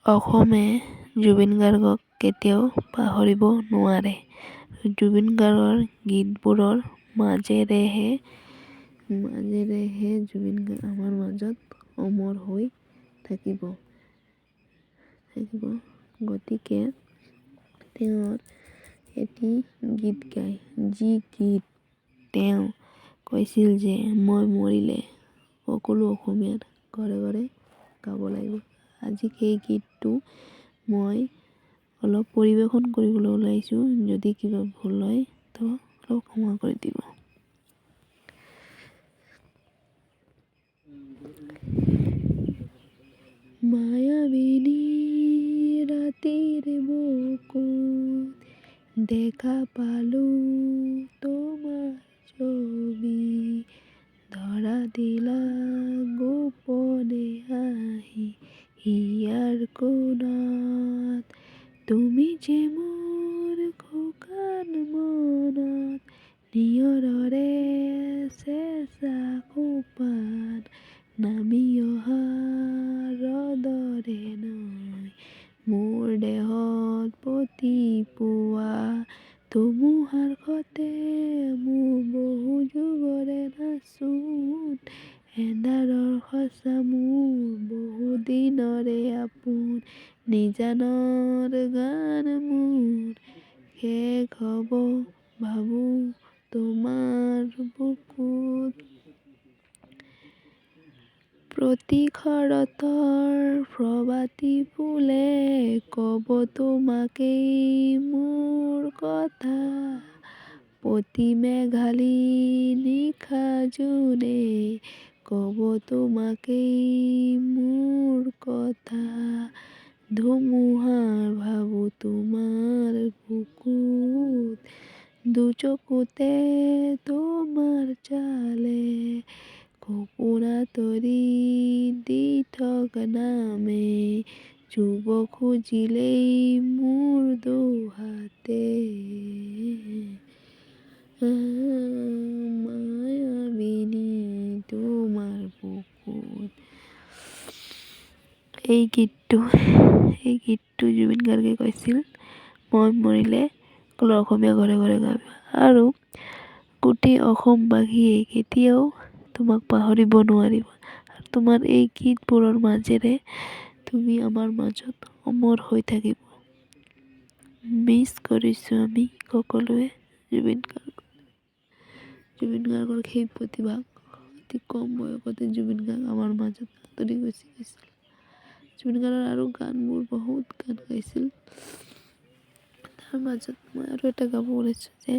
অসমে জুবিন গাৰ্গক কেতিয়াও পাহৰিব নোৱাৰে। জুবিন গাৰ্গৰ গীতবোৰৰ মাজেৰেহে জুবিন গাৰ্গ আমাৰ মাজত অমৰ হৈ থাকিব। গতিকে তেওঁৰ এটি গীত গায়, যি গীত তেওঁ কৈছিল যে মই মৰিলে সকলো অসমীয়াৰ ঘৰে ঘৰে গাব লাগিব। আজি সেই গীতটো মই অলপ পৰিৱেশন কৰিবলৈ ওলাইছোঁ। যদি কিবা ভুল হয় তো অলপ ক্ষমা কৰি দিব। মায়াবিনী ৰাতিৰ বুকুত দেখা পালো তোমাৰ ছবি, ধৰা দিলা গোপনে আহি হিয়াৰ কোণত, তুমি যে মোৰ শুকান মনত নিয়ৰৰে চেঁচা সোপান নামি অহা ৰ'দৰে নৈ, মোৰ দেহত প্ৰতি পুৱা ধুমুহাৰ সতে মোৰ বহু যুগৰে নাচোন, এন্ধাৰৰ সঁচা মোৰ বহু দিনৰে আপোন, নিজানৰ গান মোৰ শেষ হ'ব ভাবো তোমাৰ বুকুত, প্ৰতি শৰতৰ প্ৰভাতী ফুলে ক'ব তোমাকেই মোৰ কথা, প্ৰতি মেঘালী নিশা জোনে ক'ব তোমাকেই মোৰ কথা, ধুমুহাৰ ভাবো তোমাৰ বুকুত, দুচকুতে তোমাৰ চালে সপোনা তৰি দি থকা নামে, চুব খুজিলেই মোৰ দুহাতে, মায়াবিনী তোমাৰ বুকুত। এই গীতটো জুবিন গাৰ্গে কৈছিল মই মৰিলে সকলো অসমীয়া ঘৰে ঘৰে গাব, আৰু গোটেই অসমবাসীয়ে কেতিয়াও তোমাক পাহৰিব নোৱাৰিব। আৰু তোমাৰ এই গীতবোৰৰ মাজেৰে তুমি আমাৰ মাজত অমৰ হৈ থাকিব। মিছ কৰিছোঁ আমি সকলোৱে জুবিন গাৰ্গৰ সেই প্ৰতিভা। অতি কম বয়সতে জুবিন গাৰ্গ আমাৰ মাজত আঁতৰি গৈছিল। জুবিন গাৰ্গৰ আৰু গানবোৰ বহুত গান গাইছিল। তাৰ মাজত মই আৰু এটা গাব ওলাইছোঁ যে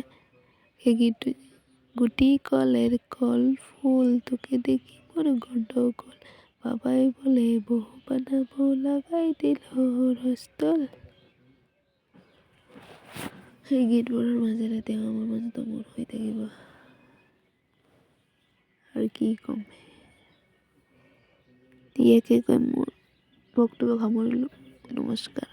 সেই গীতটো, গুটি কলেৰ কল ফুল তোকে দেখি মোৰ গণ্ডগোল, বাবাই বোলে বহু বানাব লগাই দিল হুলস্থুল। সেই গীতবোৰৰ মাজেৰে তেওঁ আমাৰ মাজত অমৰ হৈ থাকিব। আৰু কি ক'ম, ইয়াকে কৈ মোৰ বক্তব্য সামৰিলোঁ। নমস্কাৰ।